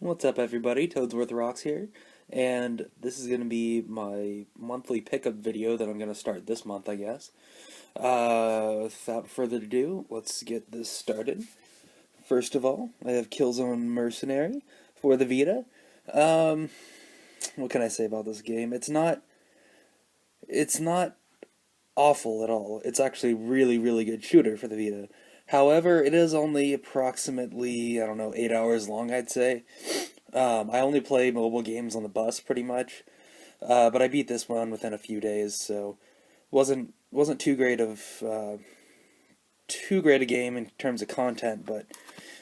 What's up, everybody? Toadsworth Rocks here, and this is going to be my monthly pickup video that I'm going to start this month, I guess. Without further ado, let's get this started. First of all, I have Killzone Mercenary for the Vita. Um, what can I say about this game? It's not awful at all. It's actually a really, really good shooter for the Vita. However, it is only approximately, I don't know, 8 hours long, I'd say. I only play mobile games on the bus pretty much, but I beat this one within a few days, so wasn't too great a game in terms of content, but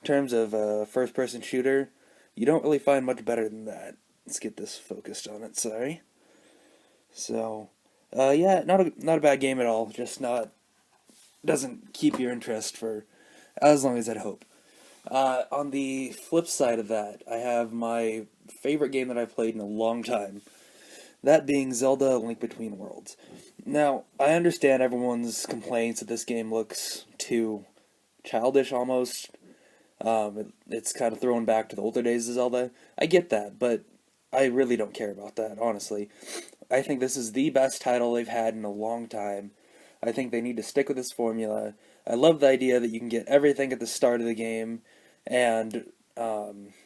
in terms of first person shooter, you don't really find much better than that. Let's get this focused on it. Sorry. So, yeah, not a bad game at all. Just not doesn't keep your interest for as long as I'd hope. On the flip side of that, I have my favorite game that I've played in a long time, that being Zelda: Link Between Worlds. Now, I understand everyone's complaints that this game looks too childish almost. It's kind of thrown back to the older days of Zelda. I get that, but I really don't care about that, honestly. I think this is the best title they've had in a long time. I think they need to stick with this formula. I love the idea that you can get everything at the start of the game and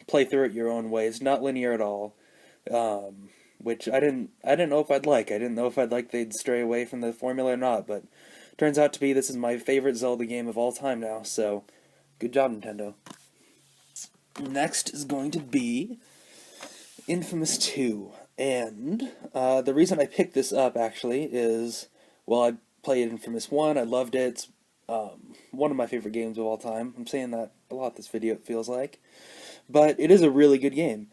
play through it your own way. It's not linear at all, which I didn't know if I'd like. I didn't know if I'd like they'd stray away from the formula or not, but turns out to be this is my favorite Zelda game of all time now. So, good job, Nintendo. Next is going to be Infamous 2. And the reason I picked this up actually is, well, I played Infamous 1, I loved it. It's one of my favorite games of all time. I'm saying that a lot this video, it feels like. But it is a really good game.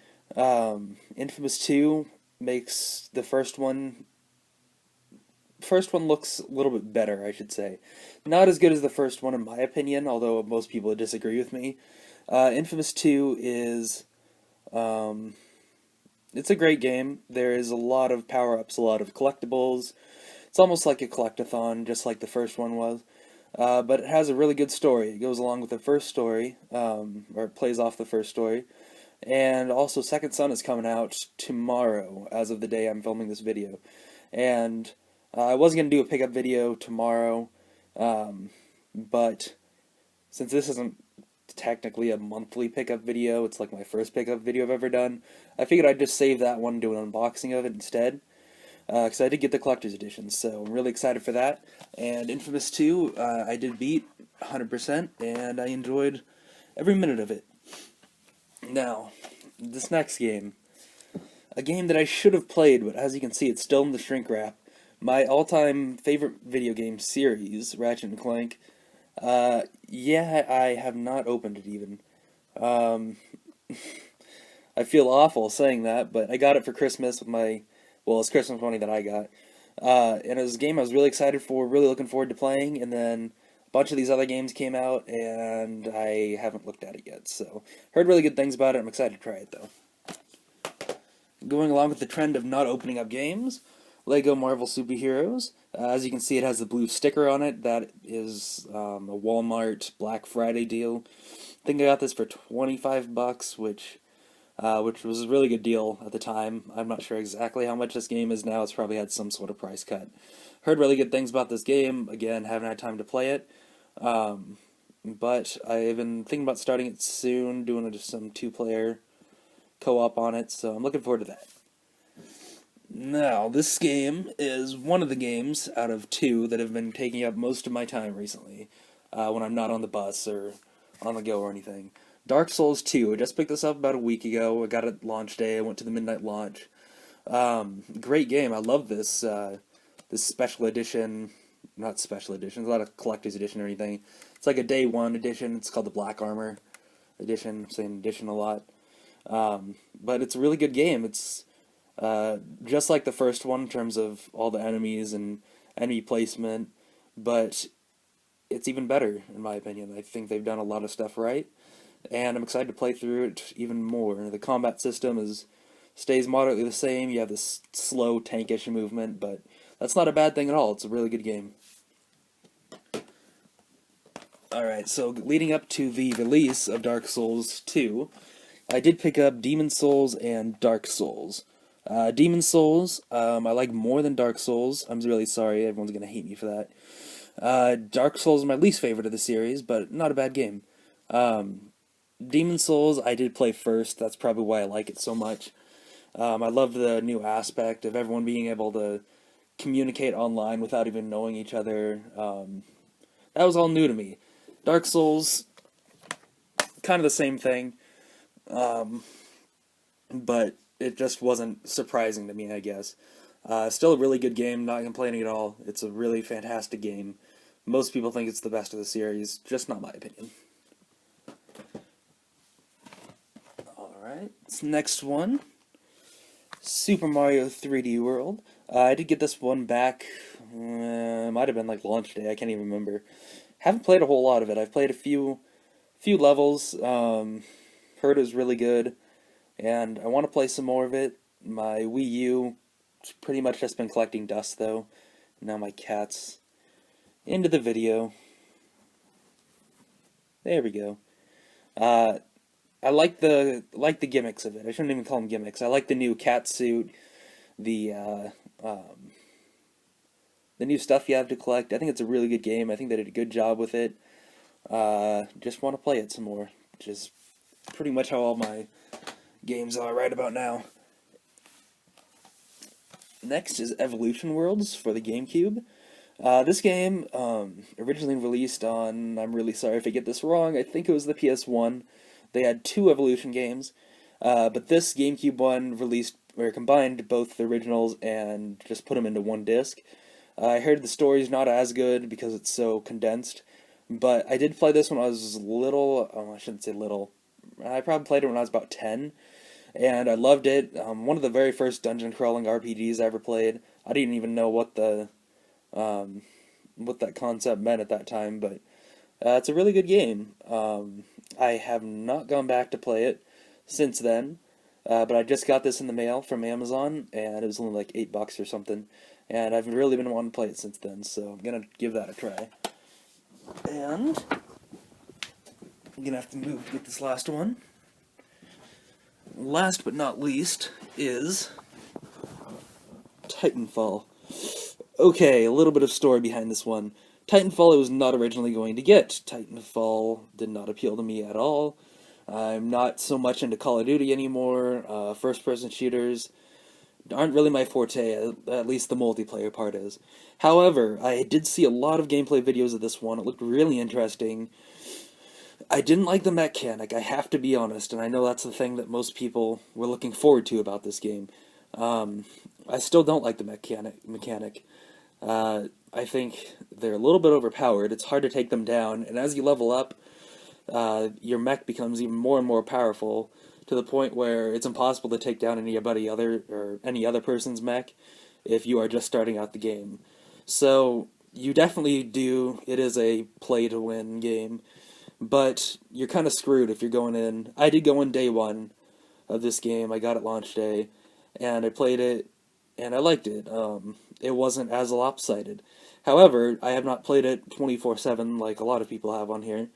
Infamous 2 makes the first one looks a little bit better, I should say. Not as good as the first one in my opinion, although most people would disagree with me. Infamous 2 is it's a great game. There is a lot of power-ups, a lot of collectibles. It's almost like a collectathon, just like the first one was. But it has a really good story. It goes along with the first story, or it plays off the first story. And also, Second Son is coming out tomorrow, as of the day I'm filming this video. And I was going to do a pickup video tomorrow, but since this isn't technically a monthly pickup video, it's like my first pickup video I've ever done, I figured I'd just save that one and do an unboxing of it instead. Because I did get the collector's edition, so I'm really excited for that. And Infamous 2, I did beat 100%, and I enjoyed every minute of it. Now, this next game, a game that I should have played, but as you can see, it's still in the shrink wrap. My all-time favorite video game series, Ratchet and Clank. Yeah, I have not opened it even. Um, I feel awful saying that, but I got it for Christmas with well, it's Christmas money that I got. And it was a game I was really excited for, really looking forward to playing, and then a bunch of these other games came out, and I haven't looked at it yet. So, heard really good things about it. I'm excited to try it, though. Going along with the trend of not opening up games, Lego Marvel Superheroes. As you can see, it has the blue sticker on it. That is a Walmart Black Friday deal. I think I got this for 25 bucks, which was a really good deal at the time. I'm not sure exactly how much this game is now. It's probably had some sort of price cut. Heard really good things about this game. Again, haven't had time to play it. But I've been thinking about starting it soon, doing just some two-player co-op on it, so I'm looking forward to that. Now, this game is one of the games out of two that have been taking up most of my time recently, when I'm not on the bus or on the go or anything. Dark Souls 2. I just picked this up about a week ago. I got it launch day. I went to the midnight launch. Great game. I love this special edition. Not special edition. It's not a collector's edition or anything. It's like a day one edition. It's called the Black Armor edition. I'm saying edition a lot. But it's a really good game. It's just like the first one in terms of all the enemies and enemy placement, but it's even better in my opinion. I think they've done a lot of stuff right, and I'm excited to play through it even more. The combat system stays moderately the same. You have this slow tankish movement, but that's not a bad thing at all. It's a really good game. Alright, so leading up to the release of Dark Souls 2, I did pick up Demon Souls and Dark Souls. Demon Souls, I like more than Dark Souls. I'm really sorry, everyone's gonna hate me for that. Dark Souls is my least favorite of the series, but not a bad game. Demon Souls, I did play first. That's probably why I like it so much. I love the new aspect of everyone being able to communicate online without even knowing each other. That was all new to me. Dark Souls, kind of the same thing, but it just wasn't surprising to me, I guess. Still a really good game, not complaining at all. It's a really fantastic game. Most people think it's the best of the series, just not my opinion. Alright, next one. Super Mario 3D World. I did get this one back, might have been like launch day, I can't even remember. Haven't played a whole lot of it. I've played a few levels, heard it was really good, and I want to play some more of it. My Wii U pretty much just been collecting dust though. Now my cat's into the video. There we go. I like the gimmicks of it. I shouldn't even call them gimmicks. I like the new cat suit, the new stuff you have to collect. I think it's a really good game. I think they did a good job with it. Just want to play it some more, which is pretty much how all my games are right about now. Next is Evolution Worlds for the GameCube. This game, originally released on, I'm really sorry if I get this wrong, I think it was the PS1. They had two Evolution games, but this GameCube one released, or combined both the originals and just put them into one disc. I heard the story's not as good because it's so condensed, but I did play this when I was little. I shouldn't say little. I probably played it when I was about 10, and I loved it. One of the very first dungeon crawling RPGs I ever played. I didn't even know what that concept meant at that time, but it's a really good game. I have not gone back to play it since then, but I just got this in the mail from Amazon, and it was only like $8 or something, and I've really been wanting to play it since then, so I'm gonna give that a try. And I'm gonna have to move to get this last one. Last but not least is Titanfall. Okay, a little bit of story behind this one. Titanfall I was not originally going to get. Titanfall did not appeal to me at all. I'm not so much into Call of Duty anymore. First-person shooters aren't really my forte, at least the multiplayer part is. However, I did see a lot of gameplay videos of this one. It looked really interesting. I didn't like the mechanic, I have to be honest, and I know that's the thing that most people were looking forward to about this game. I still don't like the mechanic. I think they're a little bit overpowered. It's hard to take them down, and as you level up, your mech becomes even more and more powerful to the point where it's impossible to take down any other person's mech if you are just starting out the game. So you definitely do. It is a play to win game, but you're kind of screwed if you're going in. I did go in day one of this game. I got it launch day, and I played it, and I liked it. It wasn't as lopsided. However, I have not played it 24/7 like a lot of people have on here,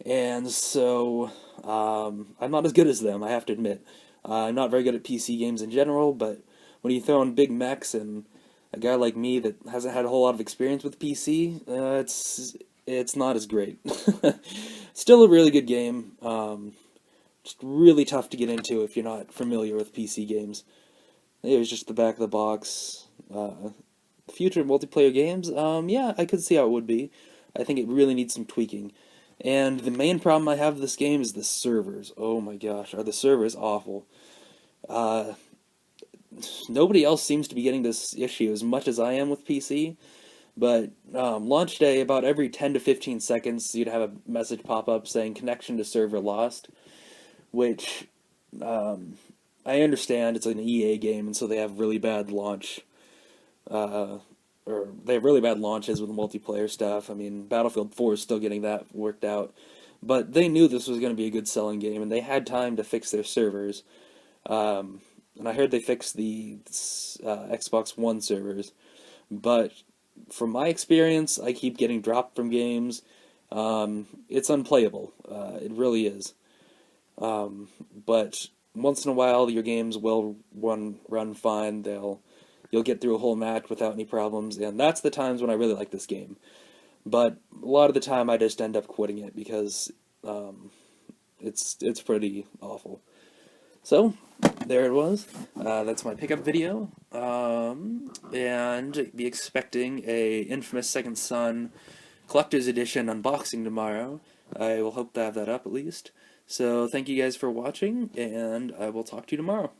and so I'm not as good as them, I have to admit. I'm not very good at PC games in general, but when you throw in big mechs and a guy like me that hasn't had a whole lot of experience with PC, it's not as great. Still a really good game. Just really tough to get into if you're not familiar with PC games. It was just the back of the box. Future multiplayer games, yeah, I could see how it would be. I think it really needs some tweaking. And the main problem I have with this game is the servers. Oh my gosh, are the servers awful. Nobody else seems to be getting this issue as much as I am with PC, but launch day, about every 10 to 15 seconds, you'd have a message pop up saying connection to server lost, which I understand it's an EA game, and so they have really bad launch, or they have really bad launches with multiplayer stuff. I mean, Battlefield 4 is still getting that worked out, but they knew this was going to be a good selling game, and they had time to fix their servers. And I heard they fixed the Xbox One servers, but from my experience, I keep getting dropped from games. It's unplayable. It really is. But once in a while, your games will run fine. You'll get through a whole match without any problems, and that's the times when I really like this game. But a lot of the time, I just end up quitting it because it's pretty awful. So there it was. That's my pickup video, and be expecting a Infamous Second Son Collector's Edition unboxing tomorrow. I will hope to have that up at least. So thank you guys for watching, and I will talk to you tomorrow.